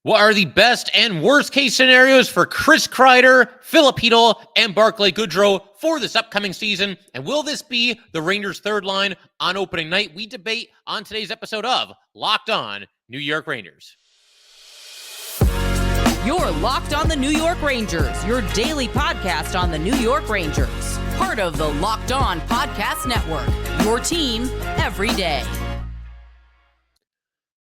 What are the best and worst case scenarios for Chris Kreider, Filip Chytil, and Barclay Goodrow for this upcoming season? And will this be the Rangers' third line on opening night? We debate on today's episode of Locked On New York Rangers. You're Locked On the New York Rangers, your daily podcast on the New York Rangers. Part of the Locked On Podcast Network, your team every day.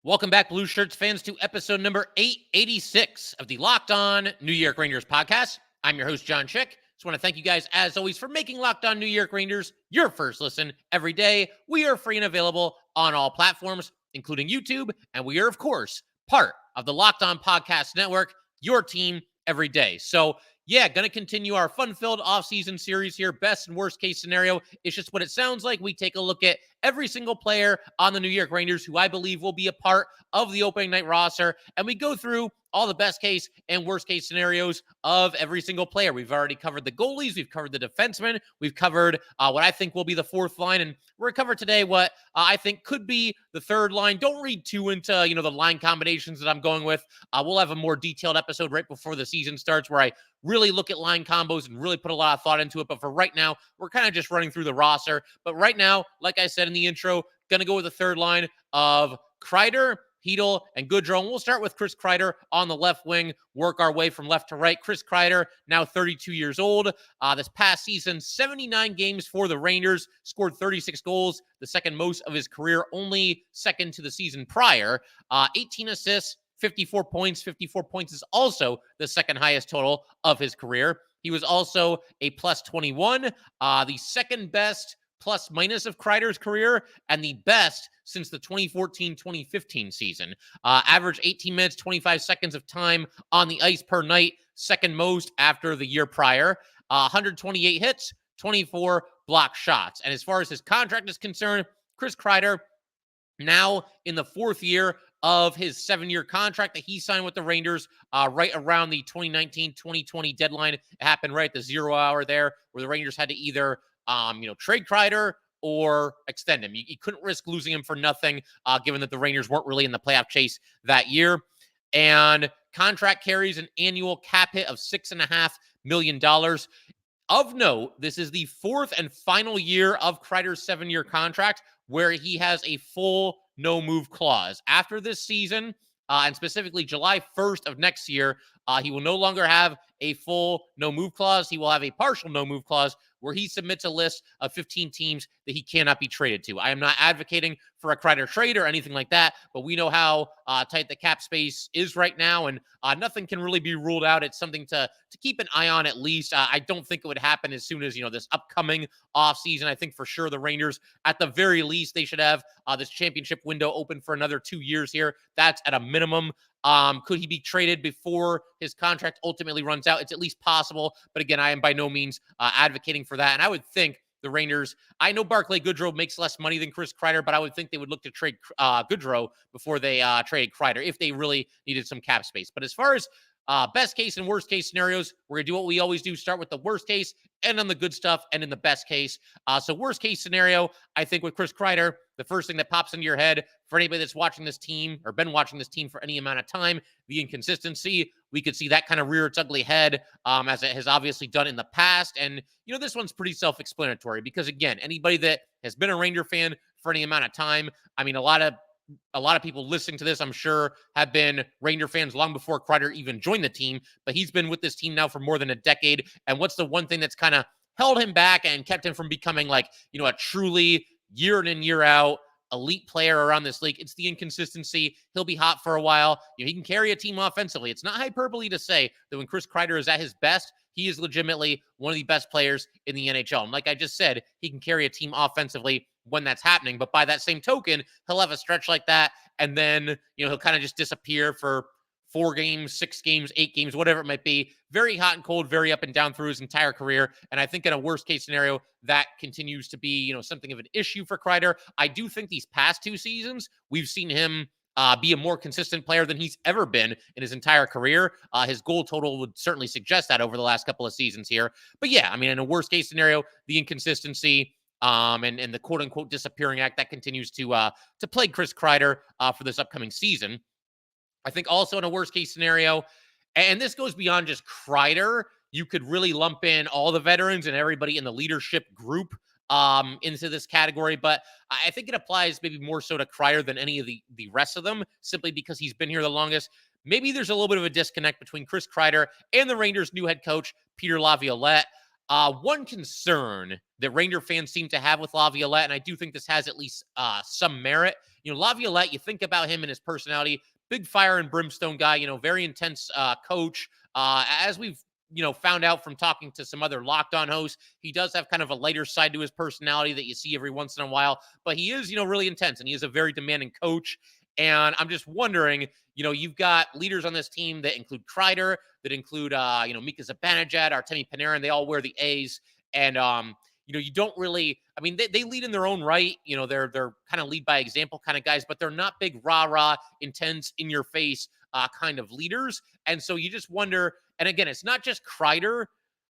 Welcome back, Blue Shirts fans, to episode number 886 of the Locked On New York Rangers podcast. I'm your host, John Chick. Just want to thank you guys, as always, for making Locked On New York Rangers your first listen every day. We are free and available on all platforms, including YouTube, and we are, of course, part of the Locked On Podcast Network, your team every day. So, yeah, going to continue our fun-filled offseason series here. Best and worst case scenario. It's just what it sounds like. We take a look at every single player on the New York Rangers who I believe will be a part of the opening night roster, and we go through all the best case and worst case scenarios of every single player. We've already covered the goalies. We've covered the defensemen. We've covered what I think will be the fourth line, and we're going to cover today what I think could be the third line. Don't read too into, the line combinations that I'm going with. We'll have a more detailed episode right before the season starts where I really look at line combos and really put a lot of thought into it. But for right now, we're kind of just running through the roster. But right now, like I said in the intro, going to go with the third line of Kreider, Chytil, and Goodrow. And we'll start with Chris Kreider on the left wing, work our way from left to right. Chris Kreider, now 32 years old. This past season, 79 games for the Rangers, scored 36 goals, the second most of his career, only second to the season prior. 18 assists, 54 points. 54 points is also the second highest total of his career. He was also a plus 21, the second best plus minus of Kreider's career, and the best since the 2014-2015 season. Average 18 minutes, 25 seconds of time on the ice per night, second most after the year prior. 128 hits, 24 block shots. And as far as his contract is concerned, Chris Kreider, now in the fourth year of his 7-year contract that he signed with the Rangers right around the 2019-2020 deadline. It happened right at the 0 hour there where the Rangers had to either trade Kreider or extend him. You couldn't risk losing him for nothing, given that the Rangers weren't really in the playoff chase that year. And contract carries an annual cap hit of $6.5 million. Of note, this is the fourth and final year of Kreider's 7-year contract where he has a full no-move clause. After this season, and specifically July 1st of next year, he will no longer have a full no-move clause. He will have a partial no-move clause where he submits a list of 15 teams that he cannot be traded to. I am not advocating for a Kreider trade or anything like that, but we know how tight the cap space is right now, and nothing can really be ruled out. It's something to keep an eye on at least. I don't think it would happen as soon as, this upcoming offseason. I think for sure the Rangers, at the very least, they should have this championship window open for another 2 years here. That's at a minimum. Could he be traded before his contract ultimately runs out? It's at least possible. But again, I am by no means advocating for that. And I would think the Rangers, I know Barclay Goodrow makes less money than Chris Kreider, but I would think they would look to trade Goodrow before they trade Kreider if they really needed some cap space. But as far as best case and worst case scenarios, we're going to do what we always do, start with the worst case, end on the good stuff, and in the best case. So worst case scenario, I think with Chris Kreider, the first thing that pops into your head for anybody that's watching this team or been watching this team for any amount of time, the inconsistency. We could see that kind of rear its ugly head as it has obviously done in the past. And, this one's pretty self-explanatory because, again, anybody that has been a Ranger fan for any amount of time, I mean, a lot of people listening to this, I'm sure, have been Ranger fans long before Kreider even joined the team, but he's been with this team now for more than a decade. And what's the one thing that's kind of held him back and kept him from becoming a truly year in and year out elite player around this league? It's the inconsistency. He'll be hot for a while. He can carry a team offensively. It's not hyperbole to say that when Chris Kreider is at his best, he is legitimately one of the best players in the NHL. And like I just said, he can carry a team offensively when that's happening. But by that same token, he'll have a stretch like that, and then he'll kind of just disappear for 4 games, 6 games, 8 games, whatever it might be. Very hot and cold, very up and down through his entire career. And I think in a worst case scenario, that continues to be, something of an issue for Kreider. I do think these past 2 seasons, we've seen him be a more consistent player than he's ever been in his entire career. His goal total would certainly suggest that over the last couple of seasons here. But yeah, I mean, in a worst case scenario, the inconsistency, and the quote unquote disappearing act that continues to plague Chris Kreider for this upcoming season. I think also in a worst case scenario, and this goes beyond just Kreider, you could really lump in all the veterans and everybody in the leadership group into this category. But I think it applies maybe more so to Kreider than any of the rest of them, simply because he's been here the longest. Maybe there's a little bit of a disconnect between Chris Kreider and the Rangers' new head coach, Peter Laviolette. One concern that Ranger fans seem to have with Laviolette, and I do think this has at least some merit. Laviolette, you think about him and his personality, big fire and brimstone guy, very intense coach. As we've, found out from talking to some other Locked On hosts, he does have kind of a lighter side to his personality that you see every once in a while, but he is, really intense, and he is a very demanding coach. And I'm just wondering, you've got leaders on this team that include Kreider, that include, Mika Zibanejad, Artemi Panarin. They all wear the A's. And, you don't really, I mean, they lead in their own right. They're kind of lead by example kind of guys, but they're not big rah-rah, intense, in your face kind of leaders. And so you just wonder, and again, it's not just Kreider.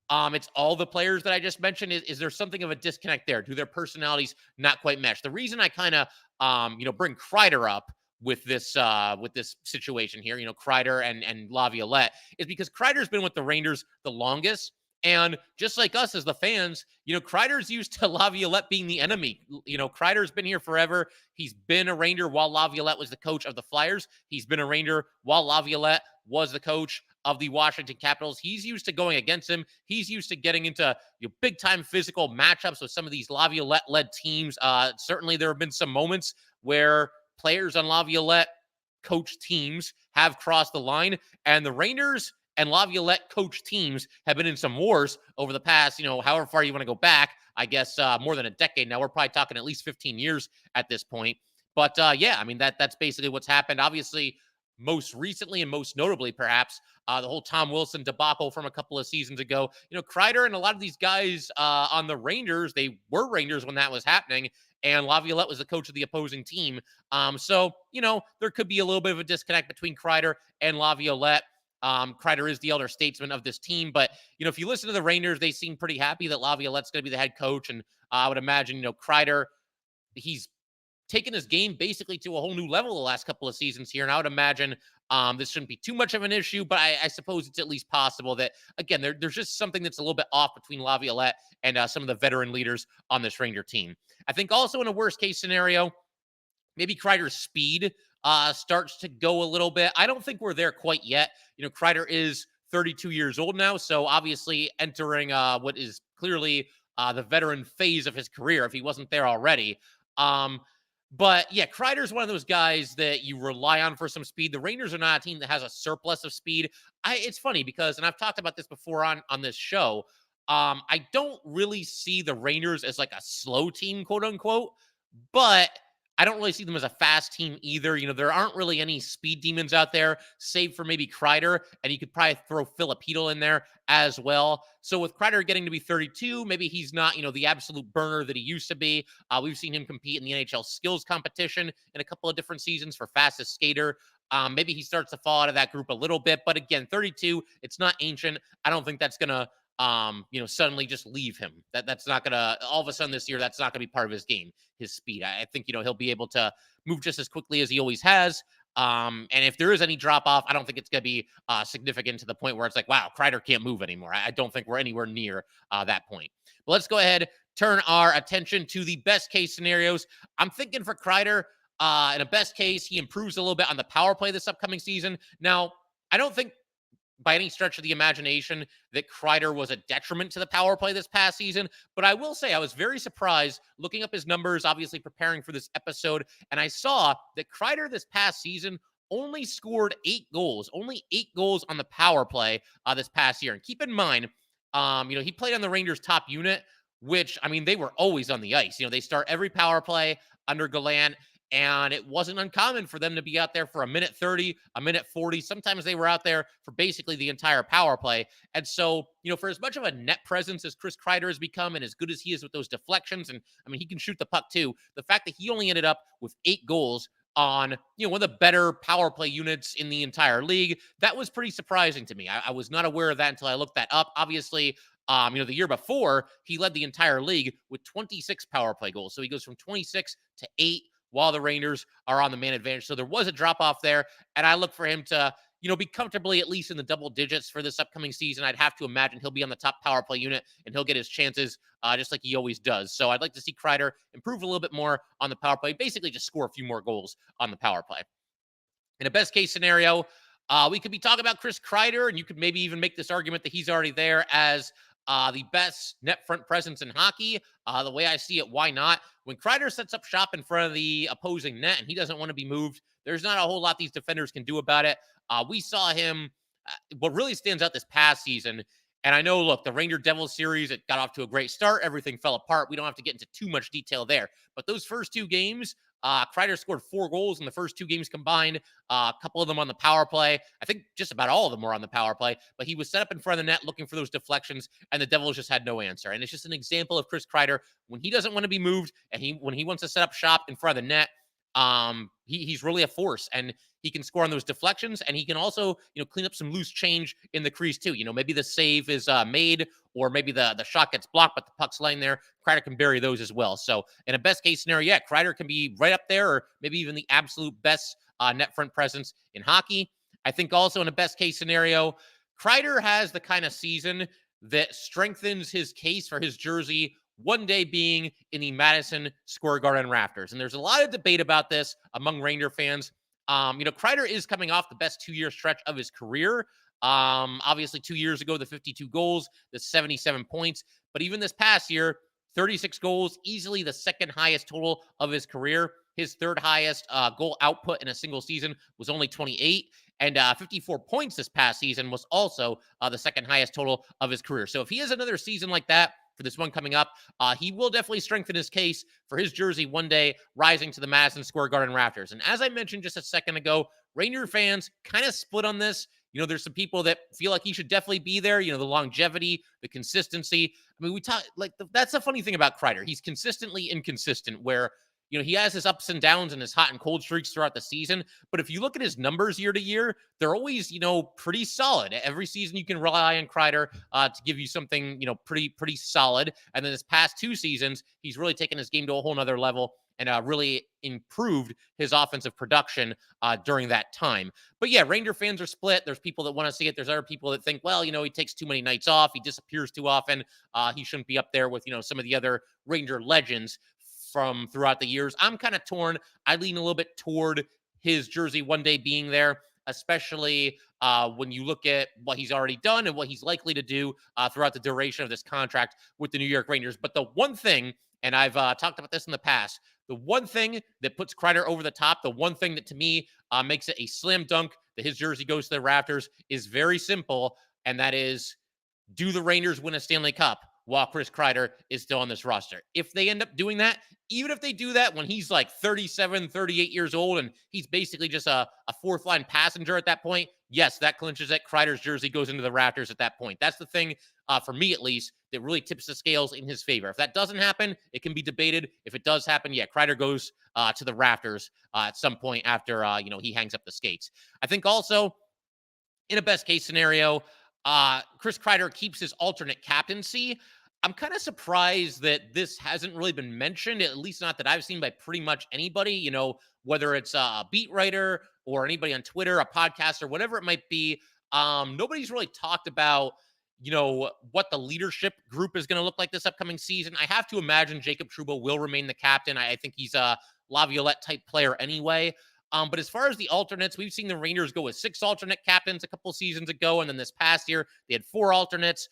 It's all the players that I just mentioned. Is there something of a disconnect there? Do their personalities not quite mesh? The reason I kind of, bring Kreider up with this situation here, Kreider and Laviolette, is because Kreider's been with the Rangers the longest. And just like us as the fans, Kreider's used to Laviolette being the enemy. Kreider's been here forever. He's been a Ranger while Laviolette was the coach of the Flyers. He's been a Ranger while Laviolette was the coach of the Washington Capitals. He's used to going against him. He's used to getting into big-time physical matchups with some of these Laviolette-led teams. Certainly there have been some moments where players on Laviolette coach teams have crossed the line, and the Rangers and Laviolette coach teams have been in some wars over the past, however far you want to go back, I guess more than a decade now. We're probably talking at least 15 years at this point. But yeah, I mean, that's basically what's happened. Obviously, most recently and most notably, perhaps, the whole Tom Wilson debacle from a couple of seasons ago. Kreider and a lot of these guys on the Rangers, they were Rangers when that was happening, and Laviolette was the coach of the opposing team. So, there could be a little bit of a disconnect between Kreider and Laviolette. Kreider is the elder statesman of this team, but, if you listen to the Rangers, they seem pretty happy that Laviolette's going to be the head coach, and I would imagine, Kreider, he's taken his game basically to a whole new level the last couple of seasons here, and I would imagine this shouldn't be too much of an issue, but I suppose it's at least possible that, again, there's just something that's a little bit off between Laviolette and some of the veteran leaders on this Ranger team. I think also in a worst-case scenario, maybe Kreider's speed starts to go a little bit. I don't think we're there quite yet. Kreider is 32 years old now, so obviously entering what is clearly the veteran phase of his career, if he wasn't there already. But yeah, Kreider's one of those guys that you rely on for some speed. The Rangers are not a team that has a surplus of speed. It's funny because, and I've talked about this before on this show, I don't really see the Rangers as like a slow team, quote unquote, but I don't really see them as a fast team either. There aren't really any speed demons out there, save for maybe Kreider, and you could probably throw Filip Chytil in there as well. So with Kreider getting to be 32, maybe he's not, the absolute burner that he used to be. We've seen him compete in the NHL skills competition in a couple of different seasons for fastest skater. Maybe he starts to fall out of that group a little bit, but again, 32, it's not ancient. I don't think that's going to suddenly just leave him. That's not gonna all of a sudden this year. That's not gonna be part of his game. His speed. I think he'll be able to move just as quickly as he always has. And if there is any drop off, I don't think it's gonna be significant to the point where it's like, wow, Kreider can't move anymore. I don't think we're anywhere near that point. But let's go ahead, turn our attention to the best case scenarios. I'm thinking for Kreider, in a best case, he improves a little bit on the power play this upcoming season. Now, I don't think by any stretch of the imagination that Kreider was a detriment to the power play this past season. But I will say I was very surprised looking up his numbers, obviously preparing for this episode, and I saw that Kreider this past season only scored 8 goals, only 8 goals on the power play this past year. And keep in mind, he played on the Rangers top unit, which, they were always on the ice. They start every power play under Gallant, and it wasn't uncommon for them to be out there for a minute 30, a minute 40. Sometimes they were out there for basically the entire power play. And so, for as much of a net presence as Chris Kreider has become and as good as he is with those deflections, and he can shoot the puck too, the fact that he only ended up with 8 goals on, one of the better power play units in the entire league, that was pretty surprising to me. I was not aware of that until I looked that up. Obviously, the year before, he led the entire league with 26 power play goals. So he goes from 26 to 8, while the Rangers are on the man advantage. So there was a drop off there, and I look for him to, be comfortably at least in the double digits for this upcoming season. I'd have to imagine he'll be on the top power play unit and he'll get his chances just like he always does. So I'd like to see Kreider improve a little bit more on the power play, basically just score a few more goals on the power play. In a best case scenario, we could be talking about Chris Kreider, and you could maybe even make this argument that he's already there as the best net front presence in hockey. The way I see it, why not? When Kreider sets up shop in front of the opposing net and he doesn't want to be moved, there's not a whole lot these defenders can do about it. We saw him, what really stands out this past season, and I know, look, the Ranger Devils series, it got off to a great start. Everything fell apart. We don't have to get into too much detail there. But those first two games, Kreider scored 4 goals in the first 2 games combined, a couple of them on the power play. I think just about all of them were on the power play, but he was set up in front of the net looking for those deflections, and the Devils just had no answer. And it's just an example of Chris Kreider when he doesn't want to be moved and when he wants to set up shop in front of the net. He's really a force, and he can score on those deflections, and he can also, clean up some loose change in the crease too. Maybe the save is made, or maybe the shot gets blocked, but the puck's laying there. Kreider can bury those as well. So in a best case scenario, yeah, Kreider can be right up there, or maybe even the absolute best net front presence in hockey. I think also in a best case scenario, Kreider has the kind of season that strengthens his case for his jersey one day being in the Madison Square Garden rafters. And there's a lot of debate about this among Ranger fans. Kreider is coming off the best 2-year stretch of his career. Obviously 2 years ago, the 52 goals, the 77 points, but even this past year, 36 goals, easily the second highest total of his career. His third highest goal output in a single season was only 28, and 54 points this past season was also the second highest total of his career. So if he has another season like that for this one coming up, he will definitely strengthen his case for his jersey one day rising to the Madison Square Garden rafters. And as I mentioned just a second ago, Ranger fans kind of split on this. There's some people that feel like he should definitely be there. The longevity, the consistency. I mean, we talk that's the funny thing about Kreider. He's consistently inconsistent where, he has his ups and downs and his hot and cold streaks throughout the season. But if you look at his numbers year to year, they're always, pretty solid. Every season you can rely on Kreider to give you something, pretty solid. And then this past 2 seasons, he's really taken his game to a whole nother level and really improved his offensive production during that time. But yeah, Ranger fans are split. There's people that want to see it. There's other people that think, well, he takes too many nights off. He disappears too often. He shouldn't be up there with, some of the other Ranger legends from throughout the years. I'm kind of torn. I lean a little bit toward his jersey one day being there, especially when you look at what he's already done and what he's likely to do throughout the duration of this contract with the New York Rangers. But the one thing, and I've talked about this in the past, the one thing that puts Kreider over the top, the one thing that to me makes it a slam dunk that his jersey goes to the Raptors is very simple, and that is, do the Rangers win a Stanley Cup while Chris Kreider is still on this roster? If they end up doing that, even if they do that when he's like 37, 38 years old and he's basically just a fourth-line passenger at that point, yes, that clinches it. Kreider's jersey goes into the Raptors at that point. That's the thing, for me at least, that really tips the scales in his favor. If that doesn't happen, it can be debated. If it does happen, yeah, Kreider goes to the Raptors at some point after, he hangs up the skates. I think also, in a best-case scenario, Chris Kreider keeps his alternate captaincy. I'm kind of surprised that this hasn't really been mentioned, at least not that I've seen by pretty much anybody, whether it's a beat writer or anybody on Twitter, a podcaster, whatever it might be. Nobody's really talked about, what the leadership group is going to look like this upcoming season. I have to imagine Jacob Trouba will remain the captain. I think he's a Laviolette type player anyway. But as far as the alternates, we've seen the Rangers go with 6 alternate captains a couple seasons ago. And then this past year, they had 4 alternates.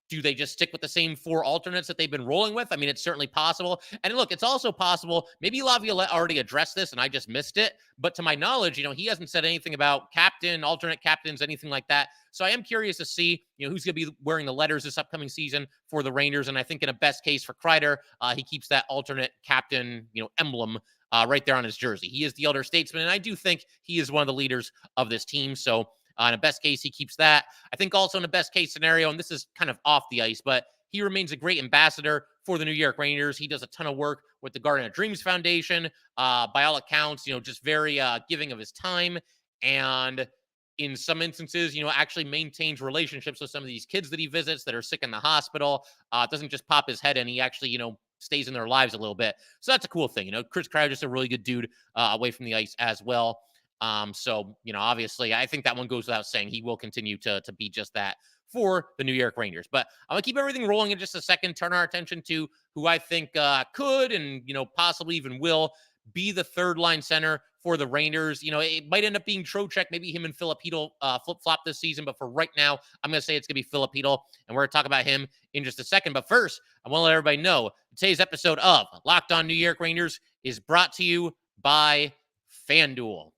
Do they just stick with the same 4 alternates that they've been rolling with? I mean, it's certainly possible. And look, it's also possible, maybe Laviolette already addressed this and I just missed it. But to my knowledge, he hasn't said anything about captain, alternate captains, anything like that. So I am curious to see, who's going to be wearing the letters this upcoming season for the Rangers. And I think in a best case for Kreider, he keeps that alternate captain, emblem right there on his jersey. He is the elder statesman, and I do think he is one of the leaders of this team. So in a best case, he keeps that. I think also in a best case scenario, and this is kind of off the ice, but he remains a great ambassador for the New York Rangers. He does a ton of work with the Garden of Dreams Foundation. By all accounts, just very giving of his time. And in some instances, actually maintains relationships with some of these kids that he visits that are sick in the hospital. Doesn't just pop his head in. He actually, stays in their lives a little bit. So that's a cool thing. Chris Kreider just a really good dude away from the ice as well. So, obviously, I think that one goes without saying. He will continue to be just that for the New York Rangers. But I'm going to keep everything rolling in just a second, turn our attention to who I think could and, possibly even will be the third line center for the Rangers. It might end up being Trocheck, maybe him and Filip Chytil flip-flop this season. But for right now, I'm going to say it's going to be Filip Chytil, and we're going to talk about him in just a second. But first, I want to let everybody know today's episode of Locked On New York Rangers is brought to you by FanDuel.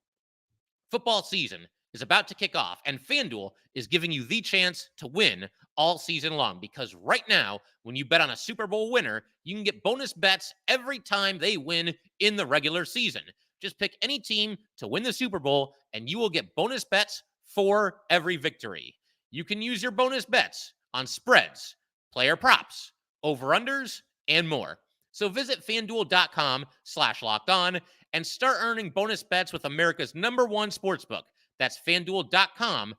Football season is about to kick off, and FanDuel is giving you the chance to win all season long, because right now, when you bet on a Super Bowl winner, you can get bonus bets every time they win in the regular season. Just pick any team to win the Super Bowl, and you will get bonus bets for every victory. You can use your bonus bets on spreads, player props, over-unders, and more. So visit FanDuel.com/lockedon and start earning bonus bets with America's #1 sportsbook. That's FanDuel.com/lockedon.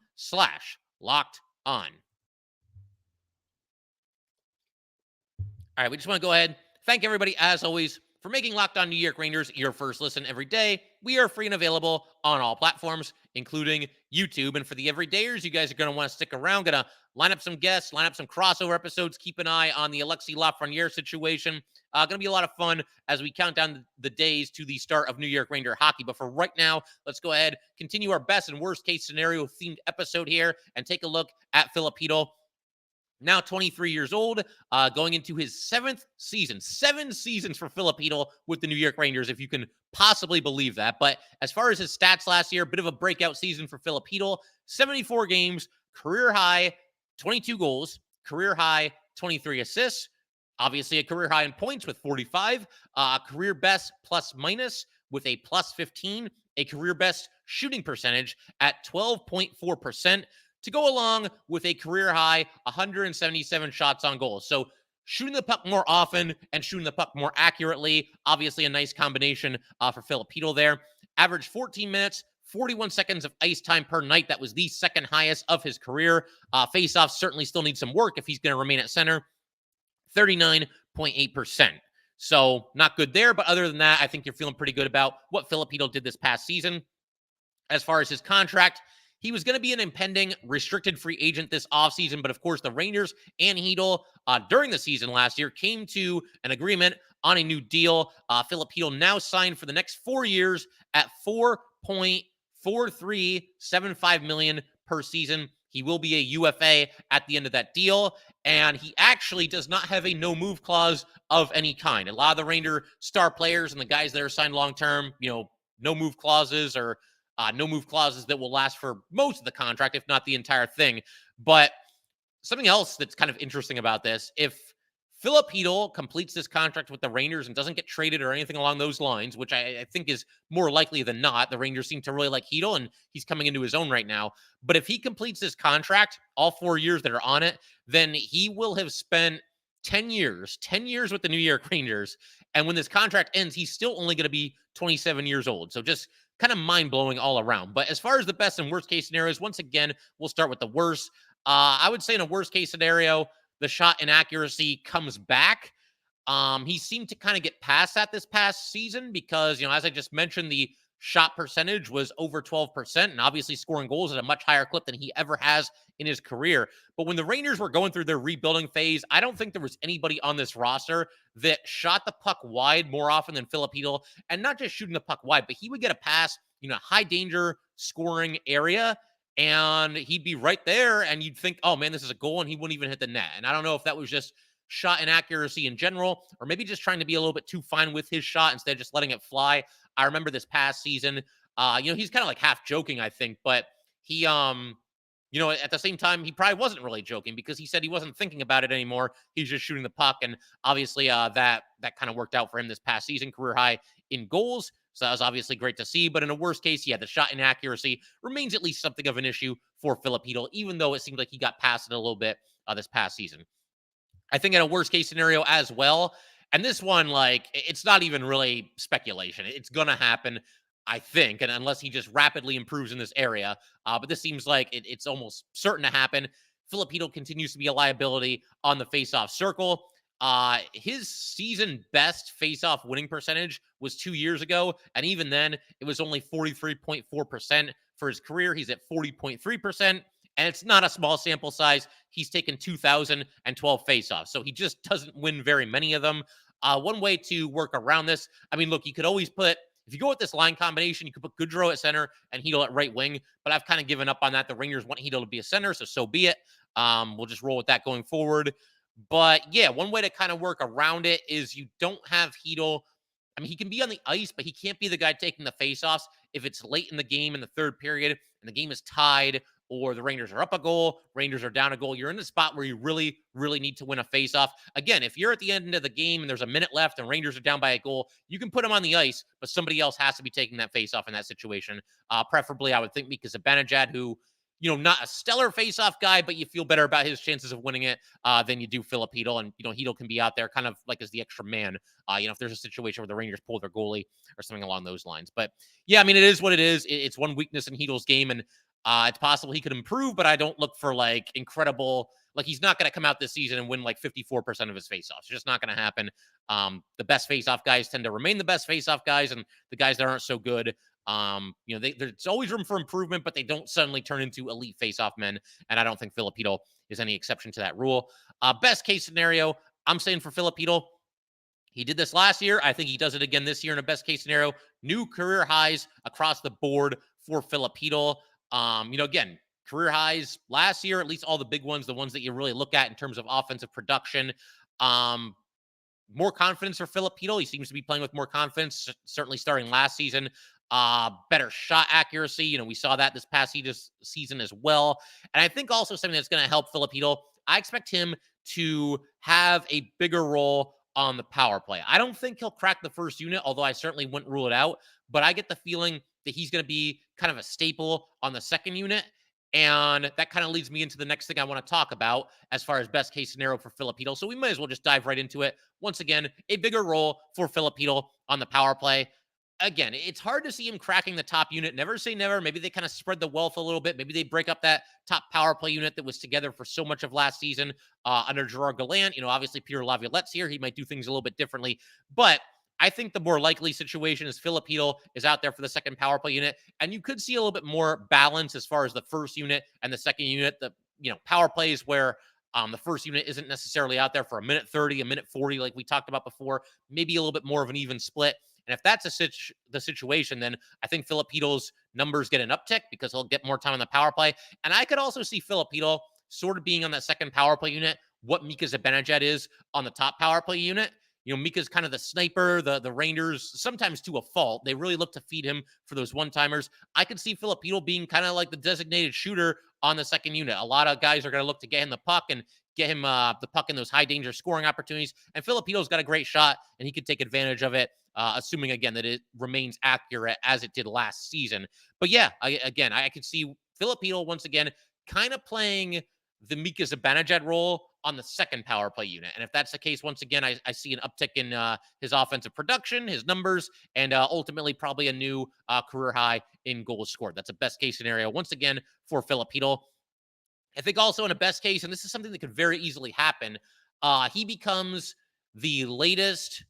All right, we just want to go ahead. Thank everybody, as always, for making Locked On New York Rangers your first listen every day. We are free and available on all platforms, including YouTube. And for the everydayers, you guys are going to want to stick around. Going to line up some guests, line up some crossover episodes. Keep an eye on the Alexis Lafreniere situation. Going to be a lot of fun as we count down the days to the start of New York Ranger hockey. But for right now, let's go ahead, continue our best and worst case scenario themed episode here and take a look at Filip Chytil. Now 23 years old, going into his 7th season. 7 seasons for Filip Chytil with the New York Rangers, if you can possibly believe that. But as far as his stats last year, a bit of a breakout season for Filip Chytil. 74 games, career high 22 goals, career high 23 assists. Obviously, a career high in points with 45, career best plus minus with a plus 15, a career best shooting percentage at 12.4%, to go along with a career high 177 shots on goal. So shooting the puck more often and shooting the puck more accurately, obviously a nice combination for Filip Chytil there. Averaged 14 minutes, 41 seconds of ice time per night. That was the second highest of his career. Faceoffs certainly still need some work if he's going to remain at center. 39.8%. So not good there, but other than that, I think you're feeling pretty good about what Filip Chytil did this past season. As far as his contract, he was going to be an impending restricted free agent this offseason, but of course the Rangers and Chytil during the season last year came to an agreement on a new deal. Filip Chytil now signed for the next 4 years at $4.4375 million per season. He will be a UFA at the end of that deal, and he actually does not have a no-move clause of any kind. A lot of the Ranger star players and the guys that are signed long-term, no-move clauses or no-move clauses that will last for most of the contract, if not the entire thing. But something else that's kind of interesting about this, if Filip Chytil completes this contract with the Rangers and doesn't get traded or anything along those lines, which I think is more likely than not. The Rangers seem to really like Chytil, and he's coming into his own right now. But if he completes this contract, all 4 years that are on it, then he will have spent 10 years with the New York Rangers. And when this contract ends, he's still only going to be 27 years old. So just kind of mind-blowing all around. But as far as the best and worst case scenarios, once again, we'll start with the worst. I would say in a worst case scenario, the shot inaccuracy comes back. He seemed to kind of get past that this past season because, as I just mentioned, the shot percentage was over 12% and obviously scoring goals at a much higher clip than he ever has in his career. But when the Rangers were going through their rebuilding phase, I don't think there was anybody on this roster that shot the puck wide more often than Filip Chytil, and not just shooting the puck wide, but he would get a pass, high danger scoring area, and he'd be right there, and you'd think, oh man, this is a goal, and he wouldn't even hit the net. And I don't know if that was just shot inaccuracy in general, or maybe just trying to be a little bit too fine with his shot instead of just letting it fly. I remember this past season, he's kind of like half joking, I think, but he, at the same time, he probably wasn't really joking because he said he wasn't thinking about it anymore. He's just shooting the puck, and obviously that kind of worked out for him this past season, career high in goals. So that was obviously great to see. But in a worst case, the shot inaccuracy remains at least something of an issue for Filip Chytil, even though it seemed like he got past it a little bit this past season. I think in a worst case scenario as well, and this one, it's not even really speculation. It's going to happen, I think, and unless he just rapidly improves in this area. But this seems like it's almost certain to happen. Filip Chytil continues to be a liability on the faceoff circle. His season best face-off winning percentage was 2 years ago, and even then, it was only 43.4%. For his career, he's at 40.3%, and it's not a small sample size. He's taken 2,012 face-offs, so he just doesn't win very many of them. One way to work around this, I mean, look, you could always put, if you go with this line combination, you could put Goodrow at center and Chytil at right wing, but I've kind of given up on that. The Rangers want Chytil to be a center, so be it. We'll just roll with that going forward. But yeah, one way to kind of work around it is you don't have Chytil. I mean, he can be on the ice, but he can't be the guy taking the faceoffs if it's late in the game in the third period and the game is tied, or the Rangers are up a goal, Rangers are down a goal. You're in the spot where you really, really need to win a faceoff. Again, if you're at the end of the game and there's a minute left and Rangers are down by a goal, you can put him on the ice, but somebody else has to be taking that faceoff in that situation. Preferably, I would think Mika Zibanejad, who, not a stellar faceoff guy, but you feel better about his chances of winning it than you do Filip Chytil. And, Chytil can be out there kind of like as the extra man, if there's a situation where the Rangers pull their goalie or something along those lines. But yeah, I mean, it is what it is. It's one weakness in Chytil's game, and it's possible he could improve, but I don't look for like incredible, like he's not going to come out this season and win like 54% of his faceoffs. It's just not going to happen. The best faceoff guys tend to remain the best faceoff guys, and the guys that aren't so good, there's always room for improvement, but they don't suddenly turn into elite faceoff men. And I don't think Filip Chytil is any exception to that rule. Best case scenario, I'm saying for Filip Chytil, he did this last year. I think he does it again this year in a best case scenario. New career highs across the board for Filip Chytil. Again, career highs last year, at least all the big ones, the ones that you really look at in terms of offensive production. More confidence for Filip Chytil. He seems to be playing with more confidence, certainly starting last season. Better shot accuracy. We saw that this past season as well. And I think also something that's going to help Filip Chytil, I expect him to have a bigger role on the power play. I don't think he'll crack the first unit, although I certainly wouldn't rule it out. But I get the feeling that he's going to be kind of a staple on the second unit. And that kind of leads me into the next thing I want to talk about as far as best case scenario for Filip Chytil. So we might as well just dive right into it. Once again, a bigger role for Filip Chytil on the power play. Again, it's hard to see him cracking the top unit. Never say never. Maybe they kind of spread the wealth a little bit. Maybe they break up that top power play unit that was together for so much of last season under Gerard Gallant. Obviously Peter Laviolette's here. He might do things a little bit differently. But I think the more likely situation is Filip Chytil is out there for the second power play unit. And you could see a little bit more balance as far as the first unit and the second unit. The power plays where the first unit isn't necessarily out there for a minute 30, a minute 40, like we talked about before. Maybe a little bit more of an even split. And if that's the situation, then I think Filip Chytil's numbers get an uptick because he'll get more time on the power play. And I could also see Filip Chytil sort of being on that second power play unit, what Mika Zibanejad is on the top power play unit. Mika's kind of the sniper, the Rangers, sometimes to a fault. They really look to feed him for those one-timers. I could see Filip Chytil being kind of like the designated shooter on the second unit. A lot of guys are going to look to get him the puck and get him the puck in those high-danger scoring opportunities. And Filip Chytil's got a great shot, and he could take advantage of it, assuming, again, that it remains accurate as it did last season. But yeah, I could see Filip Chytil, once again, kind of playing the Mika Zibanejad role on the second power play unit. And if that's the case, once again, I see an uptick in his offensive production, his numbers, and ultimately probably a new career high in goals scored. That's a best case scenario, once again, for Filip Chytil. I think also in a best case, and this is something that could very easily happen, he becomes the latest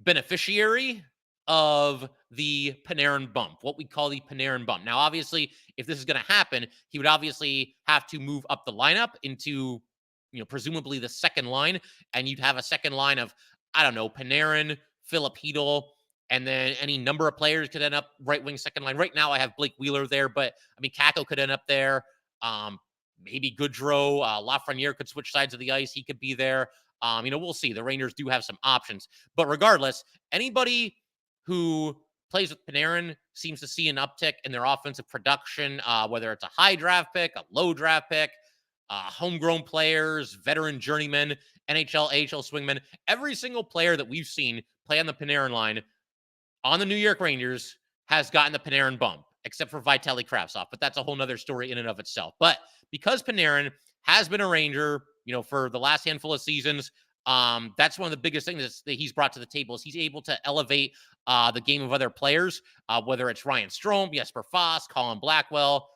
beneficiary of the Panarin bump, what we call the Panarin bump. Now, obviously, if this is going to happen, he would obviously have to move up the lineup into, presumably the second line, and you'd have a second line of, I don't know, Panarin, Filip Chytil, and then any number of players could end up right wing second line. Right now, I have Blake Wheeler there, but I mean, Kakko could end up there. Maybe Goodrow, Lafreniere could switch sides of the ice. He could be there. We'll see. The Rangers do have some options, but regardless, anybody who plays with Panarin seems to see an uptick in their offensive production, whether it's a high draft pick, a low draft pick, homegrown players, veteran journeymen, NHL, AHL swingmen. Every single player that we've seen play on the Panarin line on the New York Rangers has gotten the Panarin bump, except for Vitaly Kravtsov, but that's a whole nother story in and of itself. But because Panarin has been a Ranger, for the last handful of seasons, that's one of the biggest things that he's brought to the table is he's able to elevate the game of other players, whether it's Ryan Strome, Jesper Fast, Colin Blackwell,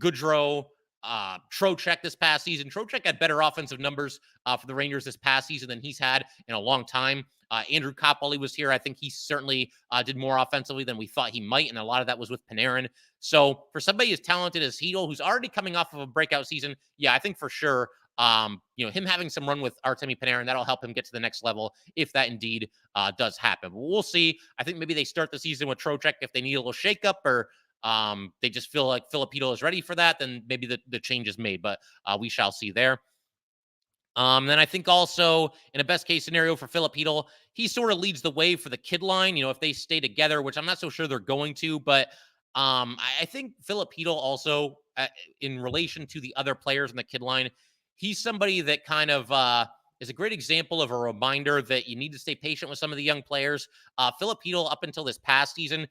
Goodrow, Trocheck this past season. Trocheck had better offensive numbers for the Rangers this past season than he's had in a long time. Andrew Kopp, while he was here, I think he certainly did more offensively than we thought he might, and a lot of that was with Panarin. So for somebody as talented as Chytil, who's already coming off of a breakout season, yeah, I think for sure, him having some run with Artemi Panarin, that'll help him get to the next level if that indeed does happen. But we'll see. I think maybe they start the season with Trocheck if they need a little shakeup, or they just feel like Filip Chytil is ready for that, then maybe the change is made, but we shall see there. Then I think also in a best case scenario for Filip Chytil, he sort of leads the way for the kid line, if they stay together, which I'm not so sure they're going to, but I think Filip Chytil also, in relation to the other players in the kid line, he's somebody that kind of is a great example of a reminder that you need to stay patient with some of the young players. Filip Chytil, up until this past season,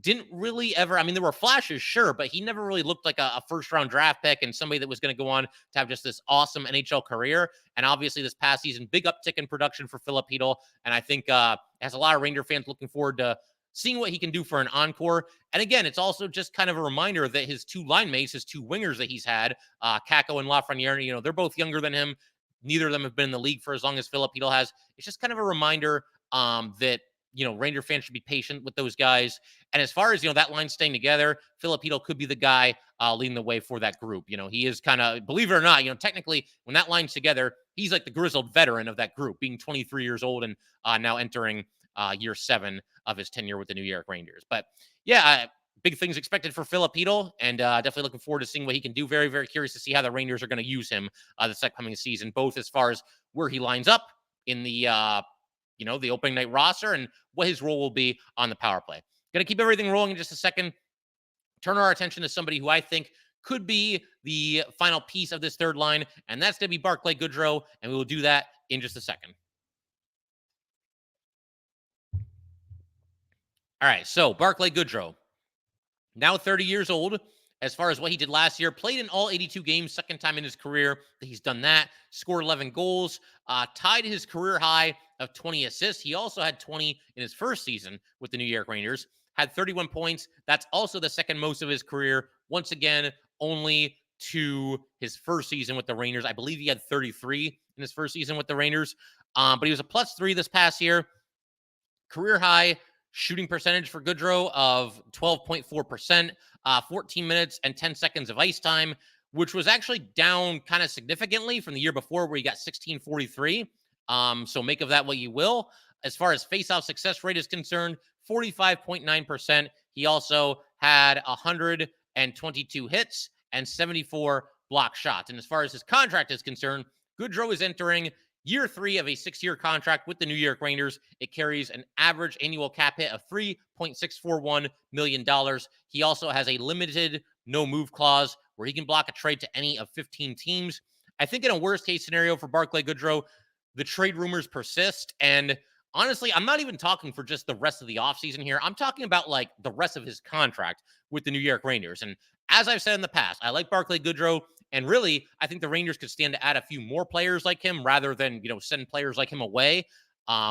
didn't really ever, I mean, there were flashes, sure, but he never really looked like a first round draft pick and somebody that was going to go on to have just this awesome NHL career. And obviously this past season, big uptick in production for Filip Chytil. And I think has a lot of Ranger fans looking forward to seeing what he can do for an encore. And again, it's also just kind of a reminder that his two line mates, his two wingers that he's had, Kakko and Lafreniere, they're both younger than him. Neither of them have been in the league for as long as Filip Chytil has. It's just kind of a reminder that Ranger fans should be patient with those guys. And as far as, that line staying together, Filip Chytil could be the guy leading the way for that group. He is kind of, believe it or not, technically when that line's together, he's like the grizzled veteran of that group, being 23 years old and now entering year 7 of his tenure with the New York Rangers. But yeah, big things expected for Filip Chytil, and definitely looking forward to seeing what he can do. Very, very curious to see how the Rangers are going to use him this upcoming season, both as far as where he lines up in the the opening night roster and what his role will be on the power play. Going to keep everything rolling in just a second. Turn our attention to somebody who I think could be the final piece of this third line, and that's going to be Barclay Goodrow, and we will do that in just a second. All right, so Barclay Goodrow, now 30 years old. As far as what he did last year, played in all 82 games, second time in his career that he's done that, scored 11 goals, tied his career high of 20 assists. He also had 20 in his first season with the New York Rangers, had 31 points. That's also the second most of his career. Once again, only to his first season with the Rangers. I believe he had 33 in his first season with the Rangers, but he was a +3 this past year. Career high shooting percentage for Goodrow of 12.4%, 14 minutes and 10 seconds of ice time, which was actually down kind of significantly from the year before where he got 1643. So make of that what you will. As far as faceoff success rate is concerned, 45.9%. He also had 122 hits and 74 block shots. And as far as his contract is concerned, Goodrow is entering year 3 of a 6-year contract with the New York Rangers. It carries an average annual cap hit of $3.641 million. He also has a limited no-move clause where he can block a trade to any of 15 teams. I think in a worst-case scenario for Barclay Goodrow, the trade rumors persist. And honestly, I'm not even talking for just the rest of the offseason here. I'm talking about like the rest of his contract with the New York Rangers. And as I've said in the past, I like Barclay Goodrow. And really, I think the Rangers could stand to add a few more players like him rather than, send players like him away,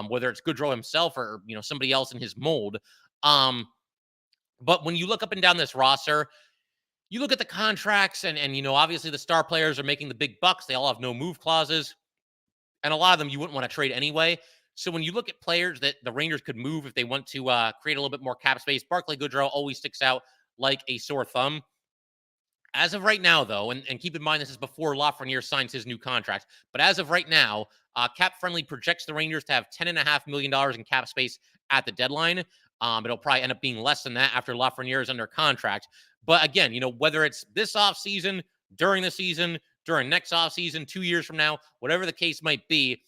whether it's Goodrow himself or, somebody else in his mold. But when you look up and down this roster, you look at the contracts and obviously the star players are making the big bucks. They all have no move clauses. And a lot of them you wouldn't want to trade anyway. So when you look at players that the Rangers could move if they want to create a little bit more cap space, Barclay Goodrow always sticks out like a sore thumb. As of right now, though, and keep in mind this is before Lafreniere signs his new contract, but as of right now, Cap Friendly projects the Rangers to have $10.5 million in cap space at the deadline. It'll probably end up being less than that after Lafreniere is under contract. But again, whether it's this offseason, during the season, during next offseason, 2 years from now, whatever the case might be,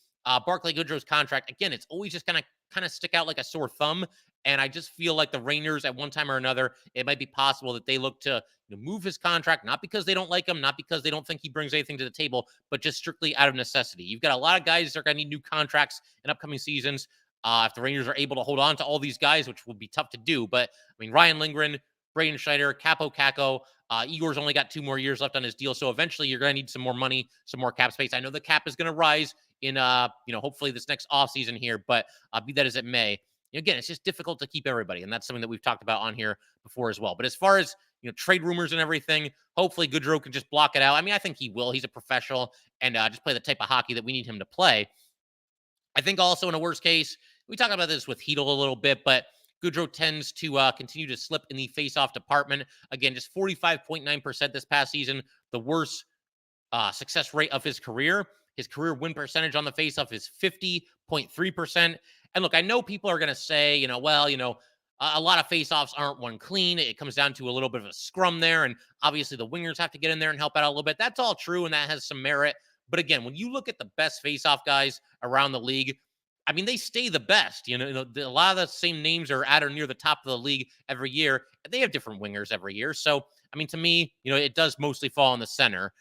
Barclay Goodrow's contract, again, it's always just going to kind of stick out like a sore thumb. And I just feel like the Rangers at one time or another, it might be possible that they look to move his contract, not because they don't like him, not because they don't think he brings anything to the table, but just strictly out of necessity. You've got a lot of guys that are going to need new contracts in upcoming seasons. If the Rangers are able to hold on to all these guys, which will be tough to do. But I mean, Ryan Lindgren, Braden Schneider, Kakko, Igor's only got 2 more years left on his deal. So eventually you're going to need some more money, some more cap space. I know the cap is going to rise in, hopefully this next offseason here, but be that as it may, again, it's just difficult to keep everybody. And that's something that we've talked about on here before as well. But as far as, trade rumors and everything, hopefully Goodrow can just block it out. I mean, I think he will. He's a professional and just play the type of hockey that we need him to play. I think also in a worst case, we talked about this with Chytil a little bit, but Goodrow tends to continue to slip in the faceoff department. Again, just 45.9% this past season, the worst success rate of his career. His career win percentage on the faceoff is 50.3%. And look, I know people are going to say, a lot of faceoffs aren't one clean. It comes down to a little bit of a scrum there. And obviously the wingers have to get in there and help out a little bit. That's all true. And that has some merit. But again, when you look at the best faceoff guys around the league, I mean, they stay the best. A lot of the same names are at or near the top of the league every year. They have different wingers every year. So, I mean, to me, it does mostly fall in the center.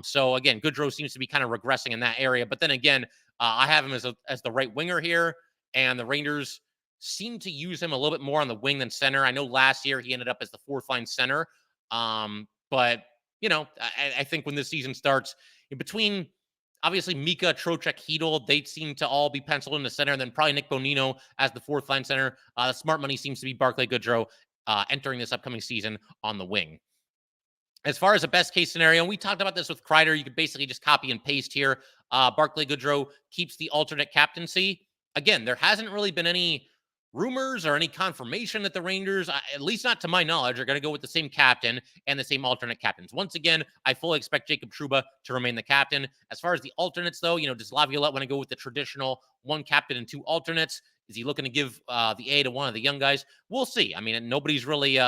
So again, Goodrow seems to be kind of regressing in that area. But then again, I have him as the right winger here, and the Rangers seem to use him a little bit more on the wing than center. I know last year he ended up as the fourth line center. But I think when this season starts, in between obviously Mika, Trocheck, Chytil, they seem to all be penciled in the center, and then probably Nick Bonino as the fourth line center. The smart money seems to be Barclay Goodrow entering this upcoming season on the wing. As far as a best case scenario, and we talked about this with Kreider, you could basically just copy and paste here. Barclay Goodrow keeps the alternate captaincy. Again, there hasn't really been any rumors or any confirmation that the Rangers, at least not to my knowledge, are going to go with the same captain and the same alternate captains. Once again, I fully expect Jacob Trouba to remain the captain. As far as the alternates, though, does Laviolette want to go with the traditional one captain and two alternates? Is he looking to give the A to one of the young guys? We'll see. I mean, nobody's really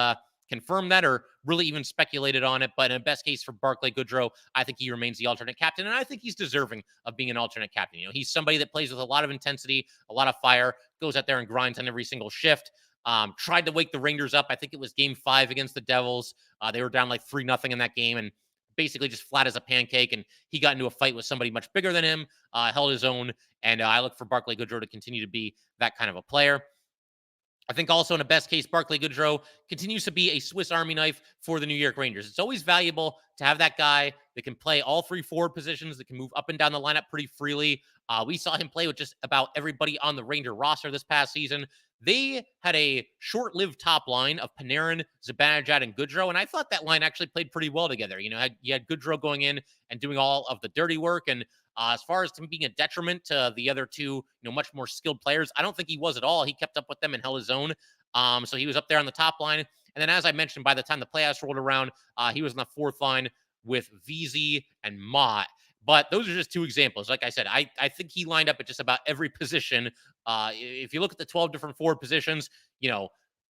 confirmed that or really even speculated on it. But in best case for Barclay Goodrow, I think he remains the alternate captain. And I think he's deserving of being an alternate captain. He's somebody that plays with a lot of intensity, a lot of fire, goes out there and grinds on every single shift. Tried to wake the Rangers up. I think it was game 5 against the Devils. They were down like 3-0 in that game and basically just flat as a pancake. And he got into a fight with somebody much bigger than him, held his own. And I look for Barclay Goodrow to continue to be that kind of a player. I think also in a best case, Barclay Goodrow continues to be a Swiss Army knife for the New York Rangers. It's always valuable to have that guy that can play all 3 forward positions, that can move up and down the lineup pretty freely. We saw him play with just about everybody on the Ranger roster this past season. They had a short-lived top line of Panarin, Zibanejad, and Goodrow, and I thought that line actually played pretty well together. You had Goodrow going in and doing all of the dirty work, and as far as him being a detriment to the other two, much more skilled players, I don't think he was at all. He kept up with them and held his own. So he was up there on the top line. And then, as I mentioned, by the time the playoffs rolled around, he was on the fourth line with VZ and Mott. But those are just 2 examples. Like I said, I think he lined up at just about every position. If you look at the 12 different forward positions,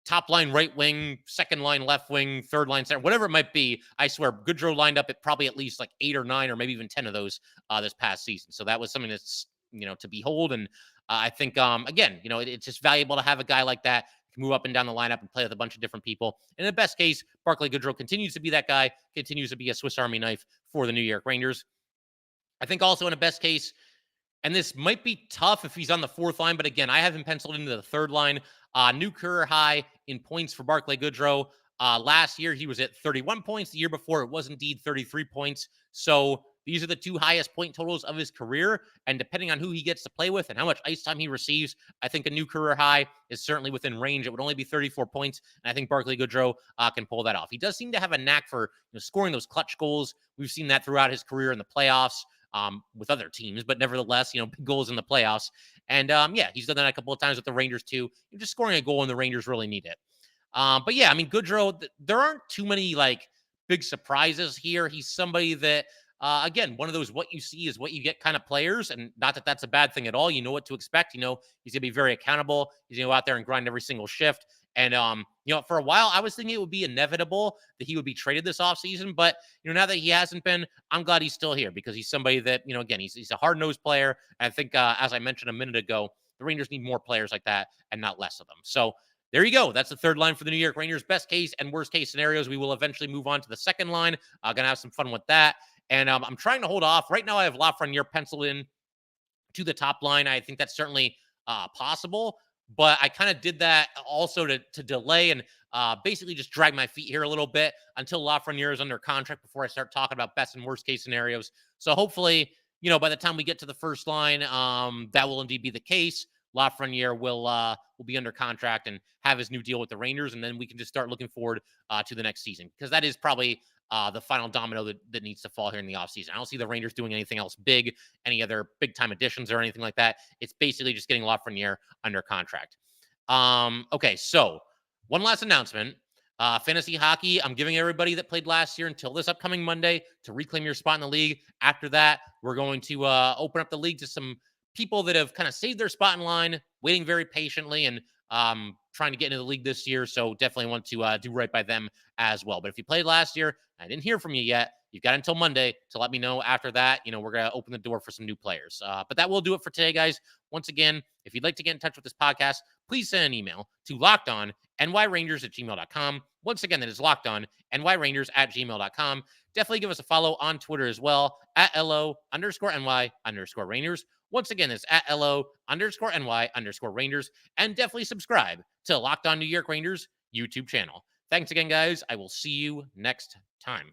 top line right wing, second line left wing, third line center, whatever it might be, I swear Goodrow lined up at probably at least like 8 or 9 or maybe even 10 of those this past season. So that was something that's, to behold. And I think, again, it's just valuable to have a guy like that can move up and down the lineup and play with a bunch of different people. And in the best case, Barclay Goodrow continues to be that guy, continues to be a Swiss Army knife for the New York Rangers. I think also in a best case, and this might be tough if he's on the fourth line, but again, I have him penciled into the third line. New career high in points for Barclay Goodrow. Last year, he was at 31 points. The year before, it was indeed 33 points. So these are the 2 highest point totals of his career. And depending on who he gets to play with and how much ice time he receives, I think a new career high is certainly within range. It would only be 34 points. And I think Barclay Goodrow can pull that off. He does seem to have a knack for scoring those clutch goals. We've seen that throughout his career in the playoffs. With other teams, but nevertheless, big goals in the playoffs. And he's done that a couple of times with the Rangers too. Just scoring a goal when the Rangers really need it. But yeah, I mean, Goodrow, there aren't too many like big surprises here. He's somebody that, again, one of those what you see is what you get kind of players. And not that that's a bad thing at all. You know what to expect. He's going to be very accountable. He's going to go out there and grind every single shift. And, for a while, I was thinking it would be inevitable that he would be traded this offseason. But, now that he hasn't been, I'm glad he's still here because he's somebody that, again, he's a hard-nosed player. And I think, as I mentioned a minute ago, the Rangers need more players like that and not less of them. So there you go. That's the third line for the New York Rangers. Best case and worst case scenarios. We will eventually move on to the second line. Going to have some fun with that. And I'm trying to hold off. Right now, I have Lafreniere penciled in to the top line. I think that's certainly possible. But I kind of did that also to delay and basically just drag my feet here a little bit until Lafreniere is under contract before I start talking about best and worst case scenarios. So hopefully, by the time we get to the first line, that will indeed be the case. Lafreniere will be under contract and have his new deal with the Rangers, and then we can just start looking forward to the next season, because that is probably the final domino that needs to fall here in the offseason. I don't see the Rangers doing anything else big, any other big-time additions or anything like that. It's basically just getting Lafreniere under contract. Okay, so one last announcement. Fantasy hockey, I'm giving everybody that played last year until this upcoming Monday to reclaim your spot in the league. After that, we're going to open up the league to some people that have kind of saved their spot in line, waiting very patiently, and trying to get into the league this year. So definitely want to do right by them as well. But if you played last year, I didn't hear from you yet, you've got until Monday to let me know. After that, we're going to open the door for some new players. But that will do it for today, guys. Once again, if you'd like to get in touch with this podcast, please send an email to lockedonnyrangers@gmail.com. Once again, that is lockedonnyrangers@gmail.com. Definitely give us a follow on Twitter as well, at @LO_NY_Rangers. Once again, it's at @LO_NY_Rangers. And definitely subscribe to Locked On New York Rangers YouTube channel. Thanks again, guys. I will see you next time.